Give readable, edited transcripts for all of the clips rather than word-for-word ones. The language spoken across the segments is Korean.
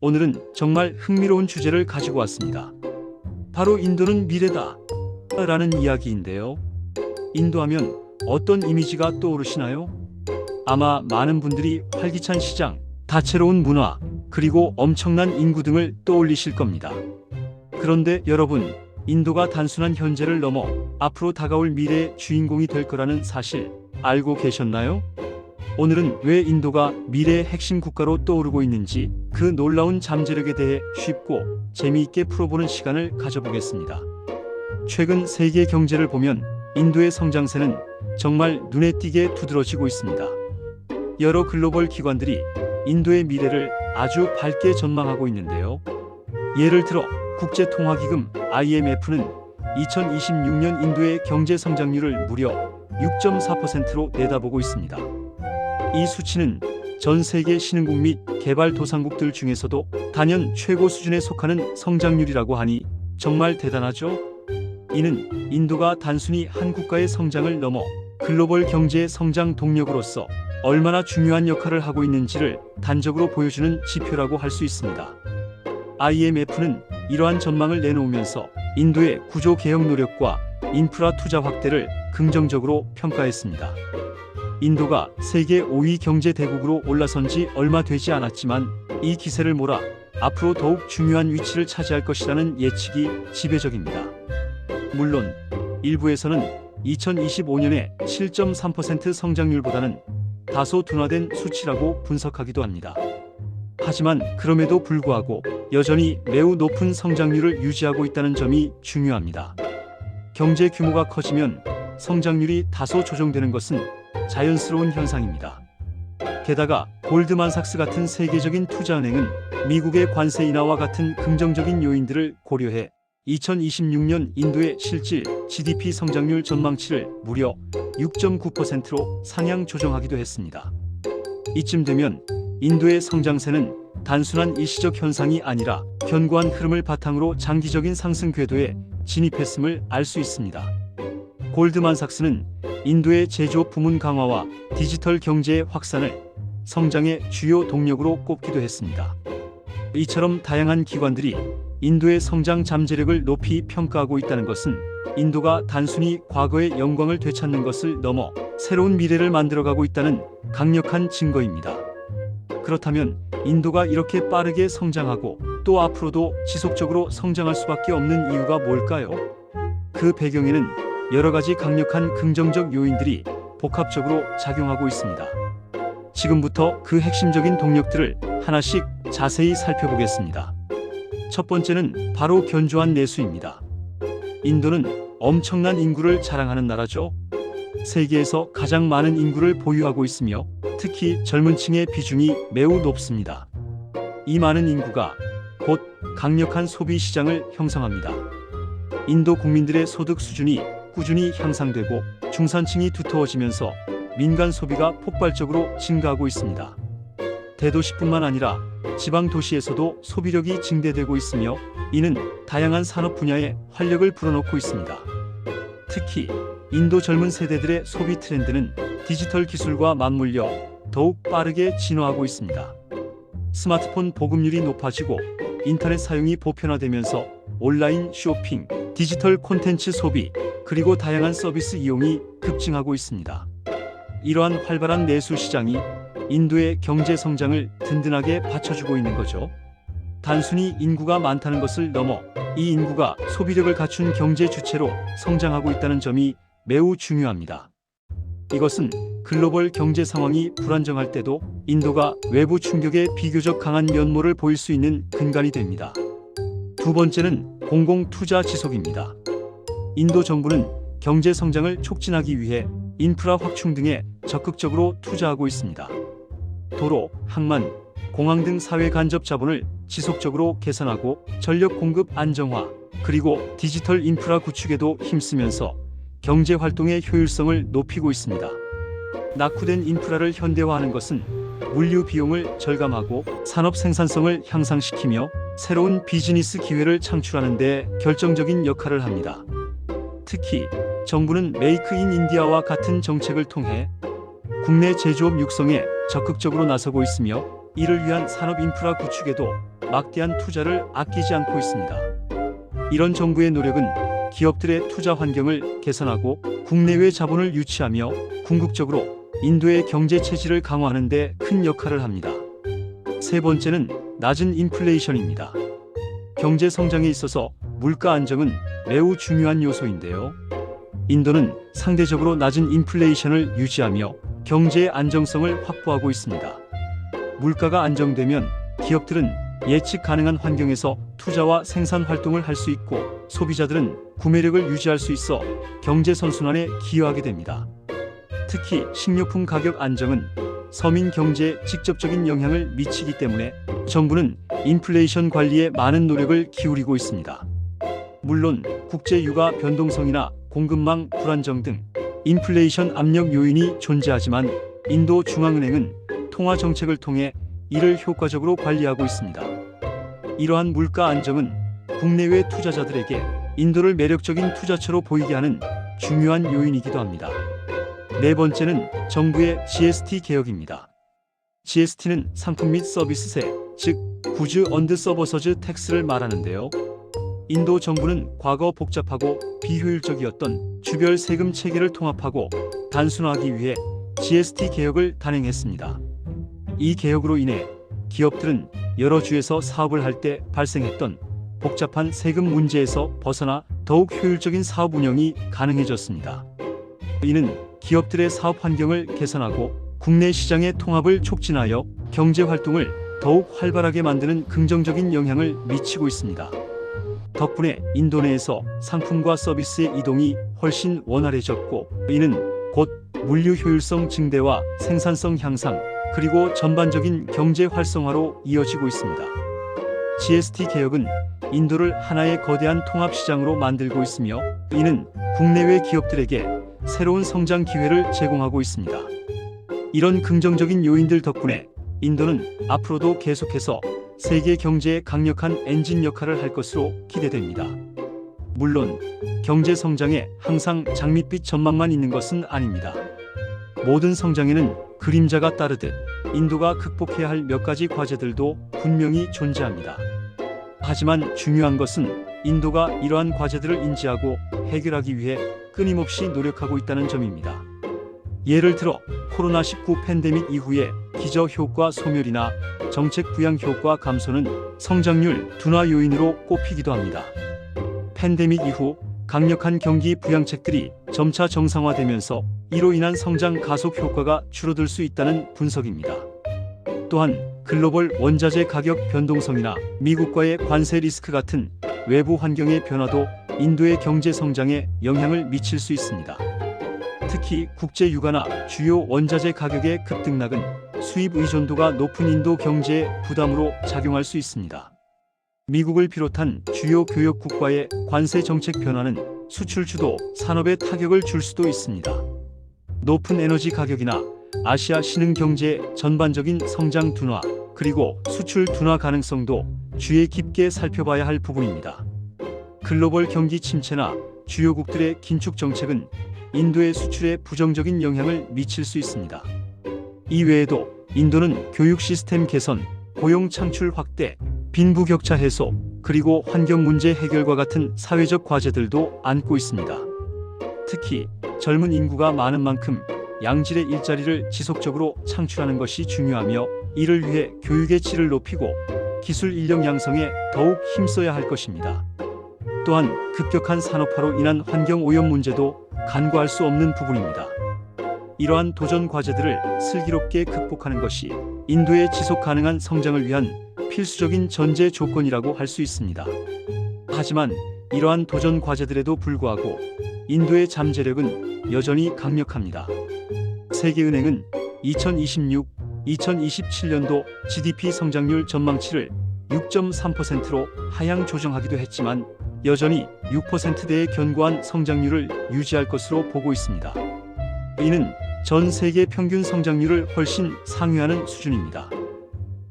오늘은 정말 흥미로운 주제를 가지고 왔습니다. 바로 인도는 미래다 라는 이야기인데요. 인도하면 어떤 이미지가 떠오르시나요? 아마 많은 분들이 활기찬 시장, 다채로운 문화, 그리고 엄청난 인구 등을 떠올리실 겁니다. 그런데 여러분, 인도가 단순한 현재를 넘어 앞으로 다가올 미래의 주인공이 될 거라는 사실 알고 계셨나요? 오늘은 왜 인도가 미래의 핵심 국가로 떠오르고 있는지 그 놀라운 잠재력에 대해 쉽고 재미있게 풀어보는 시간을 가져보겠습니다. 최근 세계 경제를 보면 인도의 성장세는 정말 눈에 띄게 두드러지고 있습니다. 여러 글로벌 기관들이 인도의 미래를 아주 밝게 전망하고 있는데요. 예를 들어 국제통화기금 IMF는 2026년 인도의 경제 성장률을 무려 6.4%로 내다보고 있습니다. 이 수치는 전 세계 신흥국 및 개발도상국들 중에서도 단연 최고 수준에 속하는 성장률이라고 하니 정말 대단하죠? 이는 인도가 단순히 한 국가의 성장을 넘어 글로벌 경제의 성장 동력으로서 얼마나 중요한 역할을 하고 있는지를 단적으로 보여주는 지표라고 할 수 있습니다. IMF는 이러한 전망을 내놓으면서 인도의 구조 개혁 노력과 인프라 투자 확대를 긍정적으로 평가했습니다. 인도가 세계 5위 경제 대국으로 올라선 지 얼마 되지 않았지만 이 기세를 몰아 앞으로 더욱 중요한 위치를 차지할 것이라는 예측이 지배적입니다. 물론 일부에서는 2025년의 7.3% 성장률보다는 다소 둔화된 수치라고 분석하기도 합니다. 하지만 그럼에도 불구하고 여전히 매우 높은 성장률을 유지하고 있다는 점이 중요합니다. 경제 규모가 커지면 성장률이 다소 조정되는 것은 자연스러운 현상입니다. 게다가 골드만삭스 같은 세계적인 투자은행은 미국의 관세 인하와 같은 긍정적인 요인들을 고려해 2026년 인도의 실질 GDP 성장률 전망치를 무려 6.9%로 상향 조정하기도 했습니다. 이쯤 되면 인도의 성장세는 단순한 일시적 현상이 아니라 견고한 흐름을 바탕으로 장기적인 상승 궤도에 진입했음을 알 수 있습니다. 골드만삭스는 인도의 제조업 부문 강화와 디지털 경제의 확산을 성장의 주요 동력으로 꼽기도 했습니다. 이처럼 다양한 기관들이 인도의 성장 잠재력을 높이 평가하고 있다는 것은 인도가 단순히 과거의 영광을 되찾는 것을 넘어 새로운 미래를 만들어가고 있다는 강력한 증거입니다. 그렇다면 인도가 이렇게 빠르게 성장하고 또 앞으로도 지속적으로 성장할 수밖에 없는 이유가 뭘까요? 그 배경에는 여러 가지 강력한 긍정적 요인들이 복합적으로 작용하고 있습니다. 지금부터 그 핵심적인 동력들을 하나씩 자세히 살펴보겠습니다. 첫 번째는 바로 견조한 내수입니다. 인도는 엄청난 인구를 자랑하는 나라죠. 세계에서 가장 많은 인구를 보유하고 있으며 특히 젊은 층의 비중이 매우 높습니다. 이 많은 인구가 곧 강력한 소비 시장을 형성합니다. 인도 국민들의 소득 수준이 꾸준히 향상되고 중산층이 두터워지면서 민간 소비가 폭발적으로 증가하고 있습니다. 대도시뿐만 아니라 지방 도시에서도 소비력이 증대되고 있으며 이는 다양한 산업 분야에 활력을 불어넣고 있습니다. 특히 인도 젊은 세대들의 소비 트렌드는 디지털 기술과 맞물려 더욱 빠르게 진화하고 있습니다. 스마트폰 보급률이 높아지고 인터넷 사용이 보편화되면서 온라인 쇼핑, 디지털 콘텐츠 소비, 그리고 다양한 서비스 이용이 급증하고 있습니다. 이러한 활발한 내수 시장이 인도의 경제 성장을 든든하게 받쳐주고 있는 거죠. 단순히 인구가 많다는 것을 넘어 이 인구가 소비력을 갖춘 경제 주체로 성장하고 있다는 점이 매우 중요합니다. 이것은 글로벌 경제 상황이 불안정할 때도 인도가 외부 충격에 비교적 강한 면모를 보일 수 있는 근간이 됩니다. 두 번째는 공공투자 지속입니다. 인도 정부는 경제 성장을 촉진하기 위해 인프라 확충 등에 적극적으로 투자하고 있습니다. 도로, 항만, 공항 등 사회 간접 자본을 지속적으로 개선하고 전력 공급 안정화, 그리고 디지털 인프라 구축에도 힘쓰면서 경제 활동의 효율성을 높이고 있습니다. 낙후된 인프라를 현대화하는 것은 물류 비용을 절감하고 산업 생산성을 향상시키며 새로운 비즈니스 기회를 창출하는 데 결정적인 역할을 합니다. 특히 정부는 메이크 인 인디아와 같은 정책을 통해 국내 제조업 육성에 적극적으로 나서고 있으며 이를 위한 산업 인프라 구축에도 막대한 투자를 아끼지 않고 있습니다. 이런 정부의 노력은 기업들의 투자 환경을 개선하고 국내외 자본을 유치하며 궁극적으로 인도의 경제 체질을 강화하는 데 큰 역할을 합니다. 세 번째는 낮은 인플레이션입니다. 경제 성장에 있어서 물가 안정은 매우 중요한 요소인데요. 인도는 상대적으로 낮은 인플레이션을 유지하며 경제의 안정성을 확보하고 있습니다. 물가가 안정되면 기업들은 예측 가능한 환경에서 투자와 생산 활동을 할 수 있고 소비자들은 구매력을 유지할 수 있어 경제 선순환에 기여하게 됩니다. 특히 식료품 가격 안정은 서민 경제에 직접적인 영향을 미치기 때문에 정부는 인플레이션 관리에 많은 노력을 기울이고 있습니다. 물론 국제 유가 변동성이나 공급망 불안정 등 인플레이션 압력 요인이 존재하지만 인도 중앙은행은 통화 정책을 통해 이를 효과적으로 관리하고 있습니다. 이러한 물가 안정은 국내외 투자자들에게 인도를 매력적인 투자처로 보이게 하는 중요한 요인이기도 합니다. 네 번째는 정부의 GST 개혁입니다. GST는 상품 및 서비스세, 즉 구즈 언드 서버서즈 텍스를 말하는데요. 인도 정부는 과거 복잡하고 비효율적이었던 주별 세금 체계를 통합하고 단순화하기 위해 GST 개혁을 단행했습니다. 이 개혁으로 인해 기업들은 여러 주에서 사업을 할 때 발생했던 복잡한 세금 문제에서 벗어나 더욱 효율적인 사업 운영이 가능해졌습니다. 이는 기업들의 사업 환경을 개선하고 국내 시장의 통합을 촉진하여 경제 활동을 더욱 활발하게 만드는 긍정적인 영향을 미치고 있습니다. 덕분에 인도 내에서 상품과 서비스의 이동이 훨씬 원활해졌고 이는 곧 물류 효율성 증대와 생산성 향상 그리고 전반적인 경제 활성화로 이어지고 있습니다. GST 개혁은 인도를 하나의 거대한 통합 시장으로 만들고 있으며 이는 국내외 기업들에게 새로운 성장 기회를 제공하고 있습니다. 이런 긍정적인 요인들 덕분에 인도는 앞으로도 계속해서 세계 경제의 강력한 엔진 역할을 할 것으로 기대됩니다. 물론 경제 성장에 항상 장밋빛 전망만 있는 것은 아닙니다. 모든 성장에는 그림자가 따르듯 인도가 극복해야 할 몇 가지 과제들도 분명히 존재합니다. 하지만 중요한 것은 인도가 이러한 과제들을 인지하고 해결하기 위해 끊임없이 노력하고 있다는 점입니다. 예를 들어 코로나19 팬데믹 이후에 기저 효과 소멸이나 정책 부양 효과 감소는 성장률 둔화 요인으로 꼽히기도 합니다. 팬데믹 이후 강력한 경기 부양책들이 점차 정상화되면서 이로 인한 성장 가속 효과가 줄어들 수 있다는 분석입니다. 또한 글로벌 원자재 가격 변동성이나 미국과의 관세 리스크 같은 외부 환경의 변화도 인도의 경제 성장에 영향을 미칠 수 있습니다. 특히 국제 유가나 주요 원자재 가격의 급등락은 수입 의존도가 높은 인도 경제에 부담으로 작용할 수 있습니다. 미국을 비롯한 주요 교역 국가의 관세 정책 변화는 수출 주도 산업에 타격을 줄 수도 있습니다. 높은 에너지 가격이나 아시아 신흥 경제의 전반적인 성장 둔화 그리고 수출 둔화 가능성도 주의 깊게 살펴봐야 할 부분입니다. 글로벌 경기 침체나 주요국들의 긴축 정책은 인도의 수출에 부정적인 영향을 미칠 수 있습니다. 이외에도 인도는 교육 시스템 개선, 고용 창출 확대, 빈부격차 해소, 그리고 환경 문제 해결과 같은 사회적 과제들도 안고 있습니다. 특히 젊은 인구가 많은 만큼 양질의 일자리를 지속적으로 창출하는 것이 중요하며 이를 위해 교육의 질을 높이고 기술 인력 양성에 더욱 힘써야 할 것입니다. 또한 급격한 산업화로 인한 환경 오염 문제도 간과할 수 없는 부분입니다. 이러한 도전 과제들을 슬기롭게 극복하는 것이 인도의 지속 가능한 성장을 위한 필수적인 전제 조건이라고 할 수 있습니다. 하지만 이러한 도전 과제들에도 불구하고 인도의 잠재력은 여전히 강력합니다. 세계은행은 2026-2027년도 GDP 성장률 전망치를 6.3%로 하향 조정하기도 했지만 여전히 6%대의 견고한 성장률을 유지할 것으로 보고 있습니다. 이는 전 세계 평균 성장률을 훨씬 상회하는 수준입니다.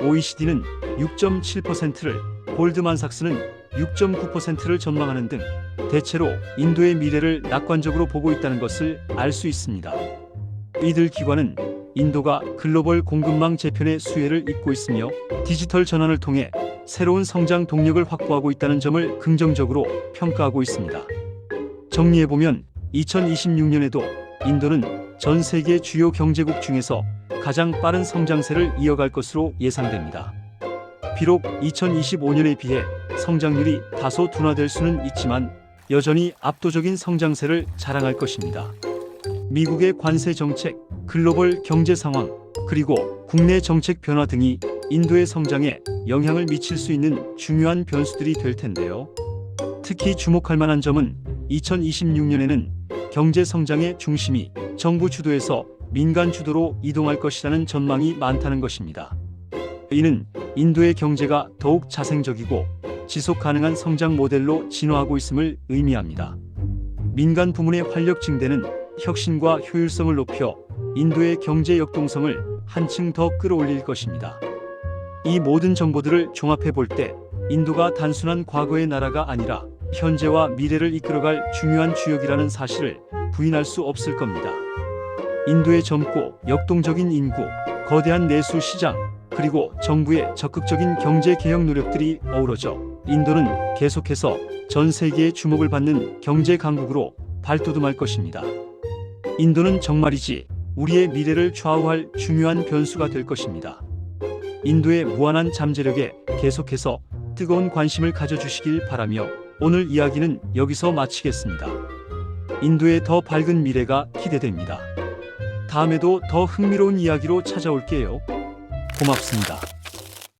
OECD는 6.7%를, 골드만삭스는 6.9%를 전망하는 등 대체로 인도의 미래를 낙관적으로 보고 있다는 것을 알 수 있습니다. 이들 기관은 인도가 글로벌 공급망 재편의 수혜를 잇고 있으며 디지털 전환을 통해 새로운 성장 동력을 확보하고 있다는 점을 긍정적으로 평가하고 있습니다. 정리해보면 2026년에도 인도는 전 세계 주요 경제국 중에서 가장 빠른 성장세를 이어갈 것으로 예상됩니다. 비록 2025년에 비해 성장률이 다소 둔화될 수는 있지만 여전히 압도적인 성장세를 자랑할 것입니다. 미국의 관세 정책, 글로벌 경제 상황, 그리고 국내 정책 변화 등이 인도의 성장에 영향을 미칠 수 있는 중요한 변수들이 될 텐데요. 특히 주목할 만한 점은 2026년에는 경제 성장의 중심이 정부 주도에서 민간 주도로 이동할 것이라는 전망이 많다는 것입니다. 이는 인도의 경제가 더욱 자생적이고 지속 가능한 성장 모델로 진화하고 있음을 의미합니다. 민간 부문의 활력 증대는 혁신과 효율성을 높여 인도의 경제 역동성을 한층 더 끌어올릴 것입니다. 이 모든 정보들을 종합해 볼 때 인도가 단순한 과거의 나라가 아니라 현재와 미래를 이끌어갈 중요한 주역이라는 사실을 부인할 수 없을 겁니다. 인도의 젊고 역동적인 인구, 거대한 내수 시장, 그리고 정부의 적극적인 경제 개혁 노력들이 어우러져 인도는 계속해서 전 세계의 주목을 받는 경제 강국으로 발돋움할 것입니다. 인도는 정말이지 우리의 미래를 좌우할 중요한 변수가 될 것입니다. 인도의 무한한 잠재력에 계속해서 뜨거운 관심을 가져주시길 바라며 오늘 이야기는 여기서 마치겠습니다. 인도의 더 밝은 미래가 기대됩니다. 다음에도 더 흥미로운 이야기로 찾아올게요. 고맙습니다.